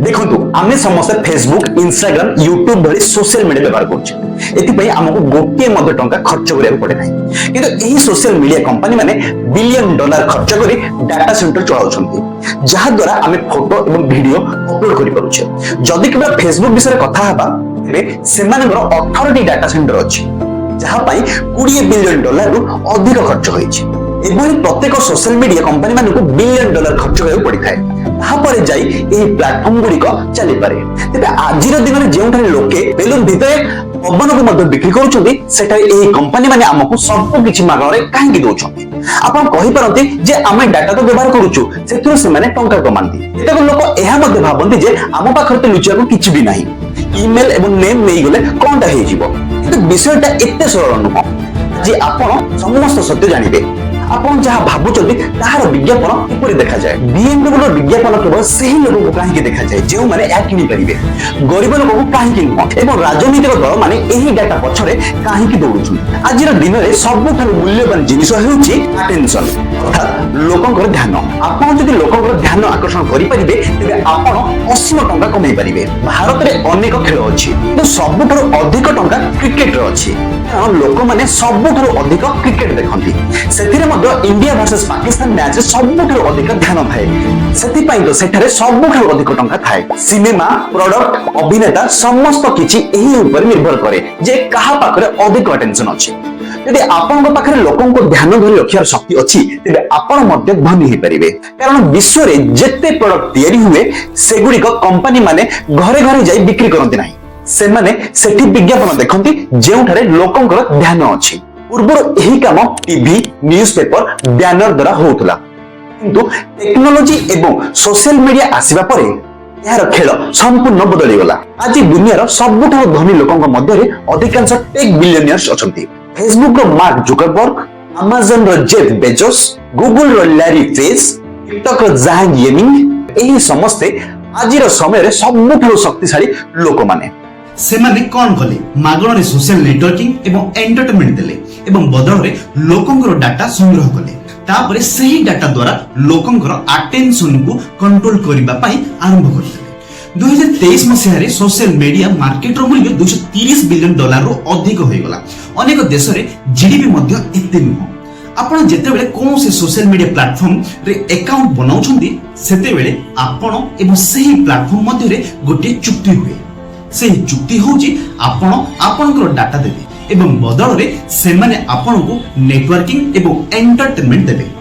देखो आम समस्त फेसबुक इंस्टाग्राम यूट्यूब भली सोशल मीडिया व्यवहार करमको गोटे टंका खर्च करा पड़े ना कि सोशल मीडिया कंपनी माने $1 बिलियन खर्च कर डाटा सेंटर चलाउछन्ती जहाद्वारा आम फोटो और वीडियो अपलोड कर जदि केवल फेसबुक विषय कथा से 18 डाटा सेंटर अच्छी जहाँ $20 बिलियन रु अधिक खर्च होइछि प्रत्येक सोशल मीडिया कंपनी मान $1 बिलियन खर्च करा पड़ी था जाई प्लाटफॉर्म गुड़िक चली पारे तेज आज दिन में जो लोके बेलून भितर पवन को बिक्री कर कंपनी माने आमको सब किछि मागणारे काहेकि दउछन्ती आपण कहि परंती जे आमे डाटा तो व्यवहार करूछु सेथुर से माने टंका कमांती एतक लोक एहा मध्ये भाबंती जे आम पाखर तो लुचिया को किछि भी नाही ईमेल एवं नेम नै गले कोनटा हे जिवो किंतु विषयटा एते सरल नुह जे आपण समस्त सत्य जानिबे आपण जहाँ भावुंट तार विज्ञापन किपरि देखा जाए BMW विज्ञापन केवल से ही लोगों को कहीं देखा जाए जो मैंने या किनी पारे गरीब लोक को कहीं नुह एवं राजनीतिक दल मैंने यही डाटा पछरे कहीं दौड़ुन आज दिन में सबुठ मूल्यवान जिनिस होउछि अटेंशन अर्थात लोकंकर ध्यान आपण जदि लोकंकर ध्यान आकर्षण करि परिबे तेबे आपण 80 टंका कमाई परिबे भारत में अनेक खेल अछि किंतु सबुठ अधिक टंका क्रिकेट रे अछि कारण लोक माने सबुठ अधिक क्रिकेट देखंती सेथिरे इंडिया वर्सेस पाकिस्तान मैच सबुठ अधिक ध्यान थाए से सेठारे सबुठ अधिक टंका थाए सिनेमा प्रोडक्ट अभिनेता समस्त किछि एही ऊपर निर्भर करे जे कहा पाखरे अधिक अटेंशन अछि यदि आपन पाखरे लोकन को ध्यान धरि रखियार शक्ति अछि तेबे आपन मध्य धनी हे परिबे कारण विश्व रे जेते प्रोडक्ट तयारी हुए सेगुडी को कंपनी माने घरे घरे जाई बिक्री करंती नाही से माने सेठी विज्ञापन देखंती जेउठारे लोकंकर ध्यान अछि पूर्व यही काम टीवी न्यूज़पेपर बैनर द्वारा होउतला किंतु टेक्नोलॉजी एवं सोशल मीडिया आसीबा परे यार खेल संपूर्ण बदली गला आज दुनियार सबुठ धनी लोकंक मध्य अधिकांश टेक बिलियनियर्स अछंती फेसबुक रो मार्क जुकरबर्ग अमेज़न रो जेफ बेजोस गूगल रो लैरी पेज टिकटॉक रो जांग येमिंग एही समस्ते आज रो समय रे सबुठ शक्तिशाली लोक माने से माने कौन कले मागणरे सोशल नेटवर्किंग एवं एंटरटेनमेंट देले एवं बदलरे लोकंकर डाटा संग्रह कले तापरे सही डाटा द्वारा लोकंकर अटेंशन को कंट्रोल करिबा पई आरंभ करथिले 2023 मसिया रे सोशल मीडिया मार्केट रो मूल्य $230 बिलियन रु अधिक होई गला अनेक देश रे जीडीपी मध्य एते नुह आपण जेते बेले कोन से सोशल मीडिया प्लेटफॉर्म रे अकाउंट बनाउछंती सेते बेले आपण एवं सही प्लेटफॉर्म मध्य रे गोटे चुक्ति हुए से चुक्ति होउची आपण आपनकर डाटा देबे एवं बदल रे से माने आपण को नेटवर्किंग एवं एंटरटेनमेंट देबे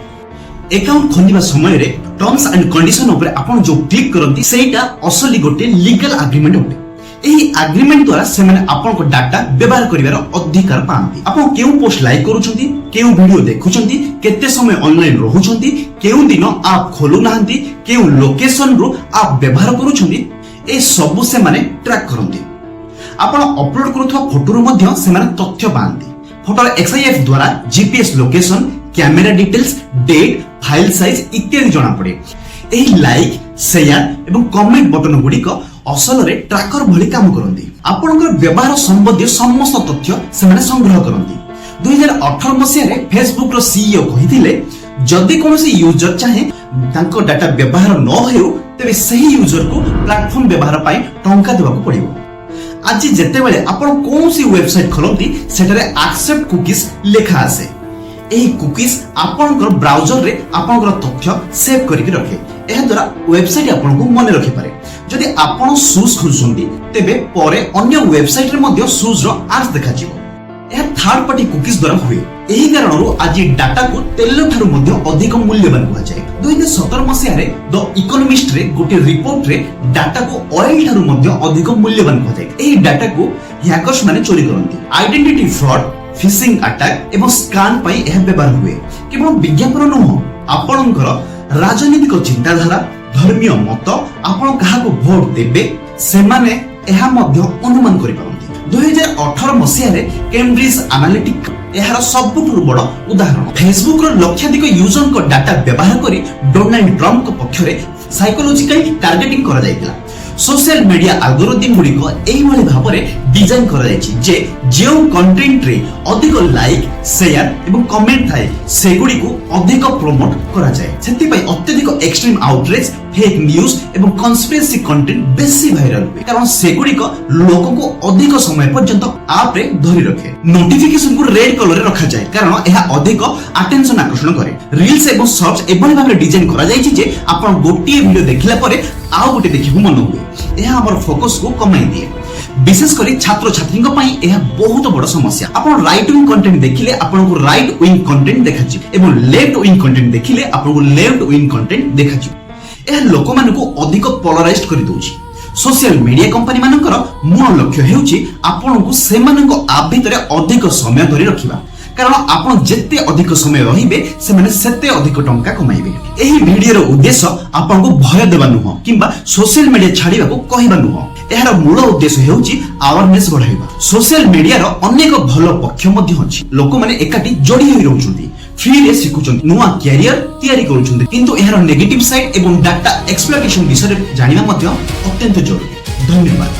अकाउंट खोलिबा समय रे टर्म्स एंड कंडीशन ऊपर आपण जो क्लिक करंती सेटा असली गोटे लीगल एग्रीमेंट होते एही एग्रीमेंट द्वारा से माने आपण को डाटा व्यवहार करिवार अधिकार पांती आपण केउ पोस्ट लाइक करूछंती केउ वीडियो देखुछंती केते समय ऑनलाइन रहुछंती केउ दिन आप खोलु नाहंती केउ लोकेशन रो आप व्यवहार करूछंती ए सब से माने ट्रैक करंती आपण अपलोड करूथवा फोटो रो मध्य से माने तथ्य पांती फोटो XIF द्वारा GPS location camera details date file size इत्यादि जणा पड़े एही लाइक शेयर एवं कमेंट बटन गुडी को असल रे ट्रैकर भली काम करंती आपनकर व्यवहार संबंधी समस्त तथ्य से माने संग्रह करंती 2018 मसिया रे फेसबुक रो सीईओ कहिथिले जदि कोनोसी यूजर चाहे तांको डाटा व्यवहार न हेउ तेबे सही यूजर को प्लेटफॉर्म व्यवहार पाई टंका देबाको पड़िबो आज जेते बेले आपण कोनसी वेबसाइट खोलंती सेटारे एक्सेप्ट कुकीज लेखा आसे एही कुकीज आपनकर ब्राउजर रे आपनकर तथ्य सेव करिक रखे एहा द्वारा वेबसाइट आपन को मने रखि पारे जदि आपण शूज खोलसंती तेबे परे अन्य वेबसाइट रे मध्ये शूज रो एड्स देखा जिवो यह थर्ड पार्टी कुकीज द्वारा हुए एही कारणरू आज डाटा को तेल ठारू मध्ये अधिक मूल्यवान हुआ जाए 2017 मसिया रे द इकोनॉमिस्ट रे गोटे रिपोर्ट रे डाटा को ऑयल ठारू मध्ये अधिक मूल्यवान हुआ जाए एही डाटा को हैकर्स माने चोरी करंती आइडेंटिटी फ्रॉड फिशिंग अटैक एवं स्कैम पई यह व्यवहार हुए केवल विज्ञापन न आपणकर राजनीतिक चिंताधारा धर्मीय मत आपण काहा को वोट देबे से माने एहा मध्ये अनुमान करि पारंती 2018 मसिया रे कैम्ब्रिज एनालिटिक एहार सबुठु बड़ उदाहरण फेसबुक रो लक्षाधिक यूजर को डाटा व्यवहार करी डोनाल्ड ट्रम्प को पक्ष रे साइकोलॉजिकल टार्गेटिंग करा जायतिला सोशल मीडिया एल्गोरिथम गुडी को एही भली भाबरे डिजाइन करा जायछि जे जेउ कंटेंट रे अधिक लाइक शेयर एवं कमेंट थाए सेगुडी को अधिक प्रमोट करा जाय सेति पई अत्यधिक एक्सट्रीम आउटरीच फेक न्यूज एवं कन्स्पिरेसी कंटेंट बेसी भाइराल हुए कारण सेगुड़िक लोक को अधिक समय पर्यंत आप रे धरी रखे। नोटिफिकेशन को रेड कलर रे रखा जाए कारण यह अधिक अटेंशन आकर्षण करे। रील्स एवं शॉर्ट्स एभली भाबरे डिजाइन करा जाय जे आपण गोटिए वीडियो देखिला परे आउ गोटे देखिबु मन हुए। यह हमर फोकस को कमाई दिए। विशेषकर छात्र छात्री यह बहुत बड़ समस्या। आपण राइट विंग कंटेंट देखिले आपण को राइट विंग कंटेंट देखा एवं लेफ्ट विंग कंटेंट देखिले आपण को लेफ्ट विंग कंटेंट देखा। यह लोक मानकु अधिक पोलराइज्ड कर दोछि। सोशल मीडिया कंपनी मानकर मूल लक्ष्य हेउछि आपनको सेमानक आप भितरे अधिक समय धरि रखिबा कारण आपण जेते अधिक समय रहिबे सेमाने सेते अधिक टंका कमाइबे। एही वीडियोर उद्देश्य आपनको भय देबा नुह किंबा सोशल मीडिया छाडिबा को कहिबा नुह। एहार मूल उद्देश्य हेउछि अवेयरनेस बढ़ाइबा। सोशल मीडिया रो अनेक भलो पक्ष मध्ये अछि। लोक माने एकाटी जोडी होई रहउछन्ति फ्री रे सिखुछन्ति नुआ कैरियर तयारी करूछन्ति किंतु एहार नेगेटिव साइड एवं डाटा एक्सप्लॉयटेशन विषय जानिबा मध्ये अत्यंत जरूरी। धन्यवाद।